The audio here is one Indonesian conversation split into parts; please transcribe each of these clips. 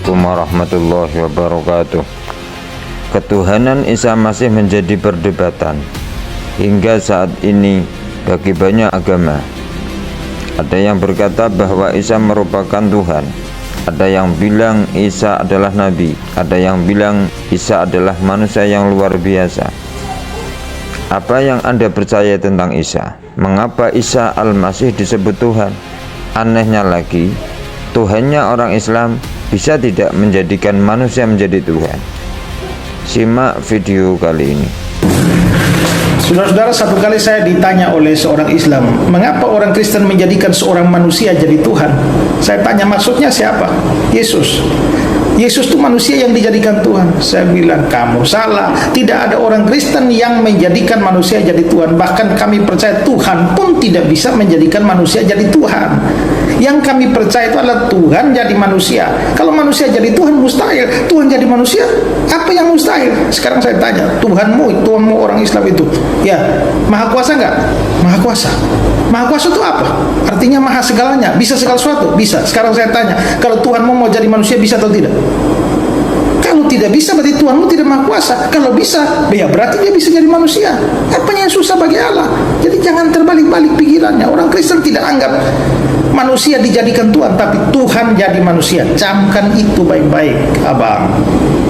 Assalamualaikum warahmatullahi wabarakatuh. Ketuhanan Isa masih menjadi perdebatan hingga saat ini bagi banyak agama. Ada yang berkata bahwa Isa merupakan Tuhan, ada yang bilang Isa adalah Nabi, ada yang bilang Isa adalah manusia yang luar biasa. Apa yang Anda percaya tentang Isa? Mengapa Isa Al-Masih disebut Tuhan? Anehnya lagi, Tuhannya orang Islam bisa tidak menjadikan manusia menjadi Tuhan. Simak video kali ini. Saudara-saudara, satu kali saya ditanya oleh seorang Islam, mengapa orang Kristen menjadikan seorang manusia jadi Tuhan? Saya tanya, maksudnya siapa? Yesus. Yesus itu manusia yang dijadikan Tuhan. Saya bilang, kamu salah. Tidak ada orang Kristen yang menjadikan manusia jadi Tuhan. Bahkan kami percaya Tuhan pun tidak bisa menjadikan manusia jadi Tuhan. Yang kami percaya itu adalah Tuhan jadi manusia. Kalau manusia jadi Tuhan mustahil. Tuhan jadi manusia, apa yang mustahil? Sekarang saya tanya, Tuhanmu orang Islam itu, ya, maha kuasa enggak? Maha kuasa. Maha kuasa itu apa? Artinya maha segalanya, bisa segala sesuatu, bisa. Sekarang saya tanya, kalau Tuhanmu mau jadi manusia bisa atau tidak? Kalau tidak bisa berarti Tuhanmu tidak maha kuasa. Kalau bisa, ya berarti dia bisa jadi manusia. Apanya yang susah bagi Allah? Jadi jangan terbalik-balik pikirannya. Orang Kristen tidak anggap manusia dijadikan Tuhan, tapi Tuhan jadi manusia. Camkan itu baik-baik, abang.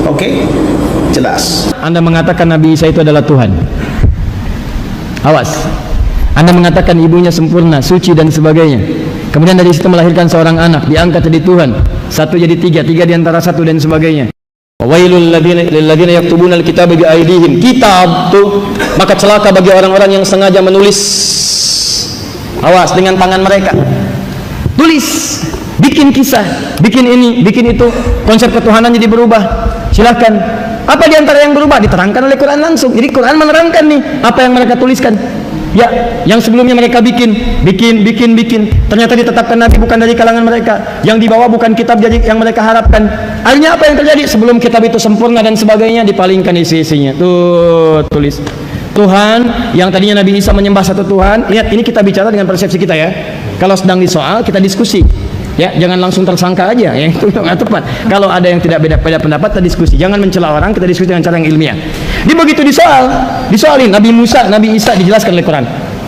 Oke? Jelas. Anda mengatakan Nabi Isa itu adalah Tuhan. Awas. Anda mengatakan ibunya sempurna, suci dan sebagainya. Kemudian dari situ melahirkan seorang anak, diangkat jadi Tuhan. Satu jadi tiga, tiga diantara satu dan sebagainya. Wailul ladzina yaktubuna alkitaba biaydihim. Kitab tuh, maka celaka bagi orang-orang yang sengaja menulis. Awas dengan tangan mereka. Tulis, bikin kisah, bikin ini, bikin itu. Konsep ketuhanan jadi berubah. Silakan. Apa diantara yang berubah? Diterangkan oleh Quran langsung. Jadi Quran menerangkan nih apa yang mereka tuliskan. Ya, yang sebelumnya mereka bikin. Ternyata ditetapkan Nabi bukan dari kalangan mereka. Yang dibawa bukan kitab jadi yang mereka harapkan. Akhirnya apa yang terjadi? Sebelum kitab itu sempurna dan sebagainya, dipalingkan isi-isinya. Tuh, tulis. Tuhan, yang tadinya Nabi Isa menyembah satu Tuhan. Lihat, ini kita bicara dengan persepsi kita ya. Kalau sedang disoal, kita diskusi. Ya, jangan langsung tersangka aja ya, itu nggak tepat. Kalau ada yang tidak beda pendapat, kita diskusi. Jangan mencela orang, kita diskusi dengan cara yang ilmiah. Dia begitu disoalin Nabi Musa, Nabi Isa dijelaskan oleh Quran.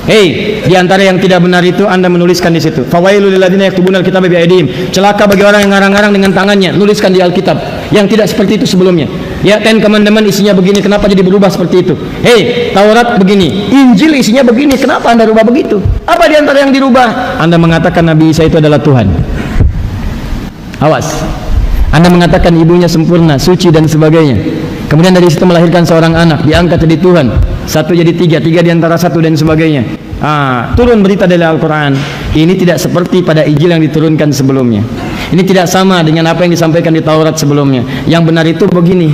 Hei, di antara yang tidak benar itu Anda menuliskan di situ. Fawailul lil ladzina yaktubuna alkitaba biaydihim. Celaka bagi orang yang ngarang-ngarang dengan tangannya, nuliskan di Alkitab yang tidak seperti itu sebelumnya. Ya, Ten Commandment isinya begini, kenapa jadi berubah seperti itu? Hei, Taurat begini, Injil isinya begini, kenapa Anda rubah begitu? Apa di antara yang dirubah? Anda mengatakan Nabi Isa itu adalah Tuhan. Awas. Anda mengatakan ibunya sempurna, suci dan sebagainya. Kemudian dari situ melahirkan seorang anak, diangkat jadi Tuhan. Satu jadi tiga, tiga diantara satu dan sebagainya. Turun berita dari Al-Quran. Ini tidak seperti pada Injil yang diturunkan sebelumnya. Ini tidak sama dengan apa yang disampaikan di Taurat sebelumnya. Yang benar itu begini,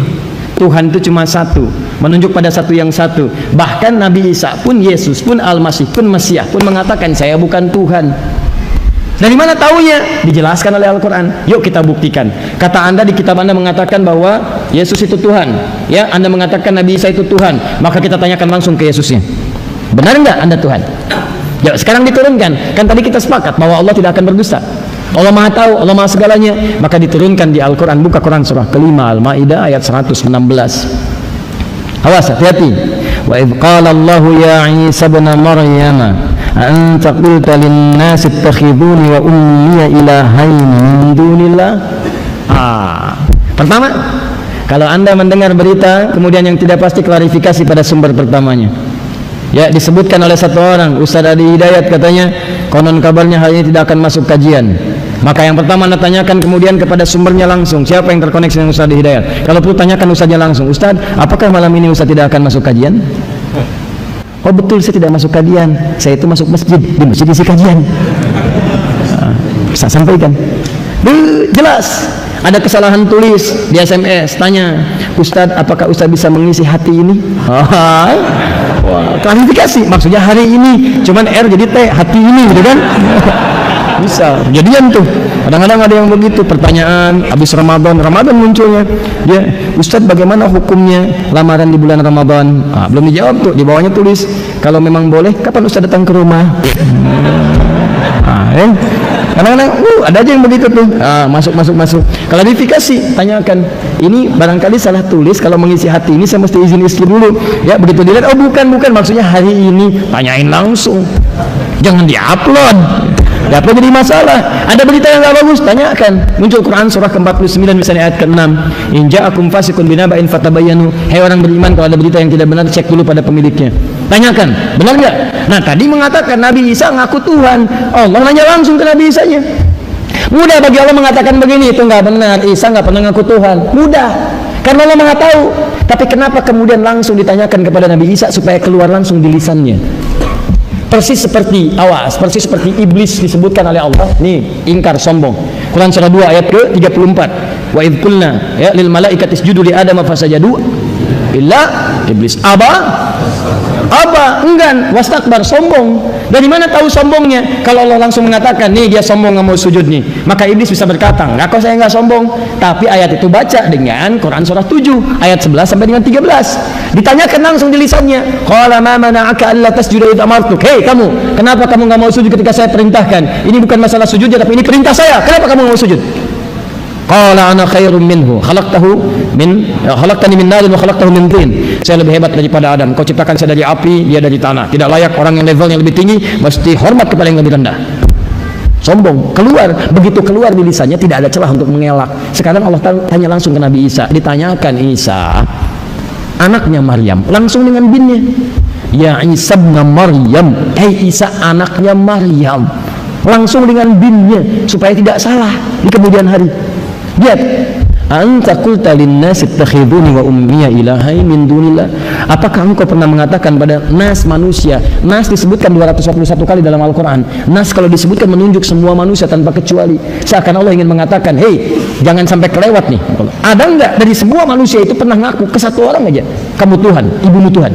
Tuhan itu cuma satu, menunjuk pada satu yang satu. Bahkan Nabi Isa pun, Yesus pun, Al-Masih pun, Mesias pun mengatakan saya bukan Tuhan. Dari mana taunya? Dijelaskan oleh Al-Quran. Yuk kita buktikan. Kata Anda di kitab Anda mengatakan bahwa Yesus itu Tuhan. Ya, Anda mengatakan Nabi Isa itu Tuhan. Maka kita tanyakan langsung ke Yesusnya. Benar enggak Anda Tuhan? Ya, sekarang diturunkan. Kan tadi kita sepakat bahwa Allah tidak akan berdusta. Allah Maha tahu, Allah Maha segalanya. Maka diturunkan di Al-Quran. Buka Quran surah kelima Al-Maidah ayat 116. Awas, hati-hati. Wa idh qala Allahu ya Isa ibn Maryam anta qulta lin-nasi ittakhiduni wa ummiya ilahaini min dunillah. Pertama, kalau Anda mendengar berita kemudian yang tidak pasti, klarifikasi pada sumber pertamanya. Ya, disebutkan oleh satu orang, Ustaz Adi Hidayat, katanya konon kabarnya hal ini tidak akan masuk kajian. Maka yang pertama Anda tanyakan kemudian kepada sumbernya langsung, siapa yang terkoneksi dengan Ustaz Adi Hidayat. Kalau perlu tanyakan Ustaznya langsung, Ustaz, apakah malam ini Ustaz tidak akan masuk kajian? Oh betul, saya tidak masuk kajian, saya itu masuk masjid, di masjid isi kajian. Bisa sampaikan. Jelas. Ada kesalahan tulis di SMS, tanya, Ustaz, apakah Ustaz bisa mengisi hati ini? Wah, klarifikasi, maksudnya hari ini, cuman R jadi T, hati ini, gitu kan? Bisa, jadian tuh. Kadang-kadang ada yang begitu, pertanyaan habis Ramadan munculnya. Dia, Ustaz, bagaimana hukumnya lamaran di bulan Ramadan? Belum dijawab tuh, di bawahnya tulis, kalau memang boleh, kapan Ustaz datang ke rumah? Kadang-kadang ada aja yang begitu tuh. Masuk. Klarifikasi, tanyakan. Ini barangkali salah tulis, kalau mengisi hati ini saya mesti izin istri dulu. Ya, begitu dilihat, oh bukan, maksudnya hari ini, tanyain langsung. Jangan diupload. Dapat jadi masalah. Ada berita yang enggak bagus, tanyakan. Muncul Quran surah ke-49 misalnya ayat ke-6. In ja'akum fasiqun binaba'in fatabayyanu. Hai orang beriman, kalau ada berita yang tidak benar, cek dulu pada pemiliknya. Tanyakan, benar enggak? Nah, tadi mengatakan Nabi Isa ngaku Tuhan. Allah nanya langsung ke Nabi Isa-nya. Mudah bagi Allah mengatakan begini, itu enggak benar. Isa enggak pernah ngaku Tuhan. Mudah. Karena Allah Maha tahu. Tapi kenapa kemudian langsung ditanyakan kepada Nabi Isa supaya keluar langsung di lisannya? Persis seperti iblis disebutkan oleh Allah. Nih, ingkar, sombong. Quran surah 2 ayat ke-34. Wa idz qulna ya lil malaikati isjudu li adama fasajadu illa iblis enggan, wastakbar, sombong. Dari mana tahu sombongnya? Kalau Allah langsung mengatakan, nih dia sombong nggak mau sujud nih, maka iblis bisa berkata, enggak kok, saya nggak sombong. Tapi ayat itu baca dengan Quran surah 7 ayat 11 sampai dengan 13. Ditanyakan langsung di lisannya. Qala ma mana'aka alla tasjuda idh amartuk. Hei kamu, kenapa kamu nggak mau sujud ketika saya perintahkan? Ini bukan masalah sujudnya, tapi ini perintah saya. Kenapa kamu nggak mau sujud? Qala ana khairum minhu khalaqtani min narin wa khalaqtahu min tin. Saya lebih hebat daripada Adam. Kau ciptakan saya dari api, dia dari tanah. Tidak layak orang yang levelnya lebih tinggi mesti hormat kepada yang lebih rendah. Sombong, keluar. Begitu keluar di lisannya tidak ada celah untuk mengelak. Sekarang Allah tanya langsung ke Nabi Isa. Ditanyakan Isa, anaknya Maryam, langsung dengan binnya. Ya Isa bin Maryam, Isa anaknya Maryam. Langsung dengan binnya supaya tidak salah di kemudian hari. Lihat, anta qulta lin-nasi ittakhiduni wa ummiya ilahain min dunillah. Apakah engkau pernah mengatakan pada nas manusia? Nas disebutkan 241 kali dalam Al-Qur'an. Nas kalau disebutkan menunjuk semua manusia tanpa kecuali. Seakan Allah ingin mengatakan, "Hei, jangan sampai kelewat nih." Ada enggak dari semua manusia itu pernah ngaku ke satu orang aja, "Kamu Tuhan, ibumu Tuhan."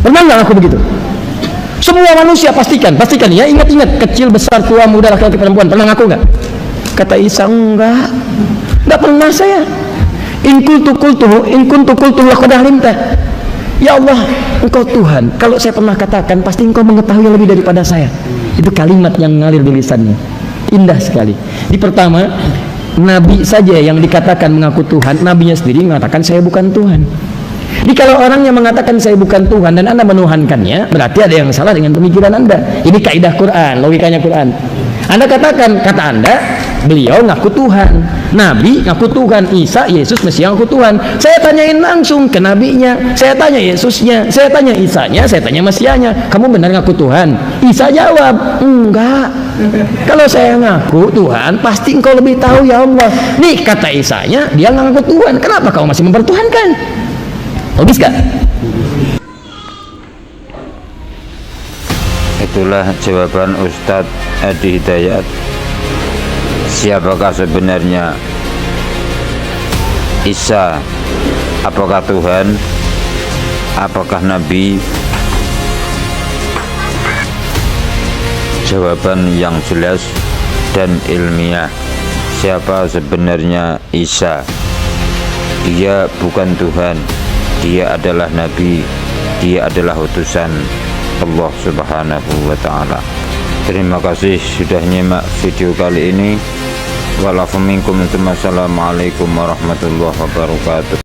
Pernah enggak ngaku begitu? Semua manusia pastikan ya, ingat-ingat, kecil, besar, tua, muda, laki-laki, perempuan, pernah ngaku enggak? Kata Isa, enggak pernah saya. In kuntu qultuhu laqad alimta. Ya Allah, engkau Tuhan. Kalau saya pernah katakan, pasti engkau mengetahui lebih daripada saya. Itu kalimat yang ngalir di lisannya. Indah sekali. Di pertama, Nabi saja yang dikatakan mengaku Tuhan, nabinya sendiri mengatakan saya bukan Tuhan. Jadi kalau orang yang mengatakan saya bukan Tuhan dan Anda menuhankannya, berarti ada yang salah dengan pemikiran Anda. Ini kaidah Quran, logikanya Quran. Anda katakan, kata Anda, beliau ngaku Tuhan, Nabi ngaku Tuhan, Isa, Yesus, Mesias ngaku Tuhan. Saya tanyain langsung ke Nabinya, saya tanya Yesusnya, saya tanya Isanya, saya tanya Mesiasnya, kamu benar ngaku Tuhan? Isa jawab, enggak. Kalau saya ngaku Tuhan, pasti engkau lebih tahu ya Allah. Nih kata Isanya, dia ngaku Tuhan, kenapa kau masih mempertuhankan? Logis gak? Itulah jawaban Ustadz Adi Hidayat. Siapakah sebenarnya Isa? Apakah Tuhan? Apakah Nabi? Jawaban yang jelas dan ilmiah. Siapa sebenarnya Isa? Dia bukan Tuhan, dia adalah Nabi, dia adalah utusan Allah Subhanahu wa ta'ala. Terima kasih sudah nyimak video kali ini. Wassalamualaikum warahmatullahi wabarakatuh.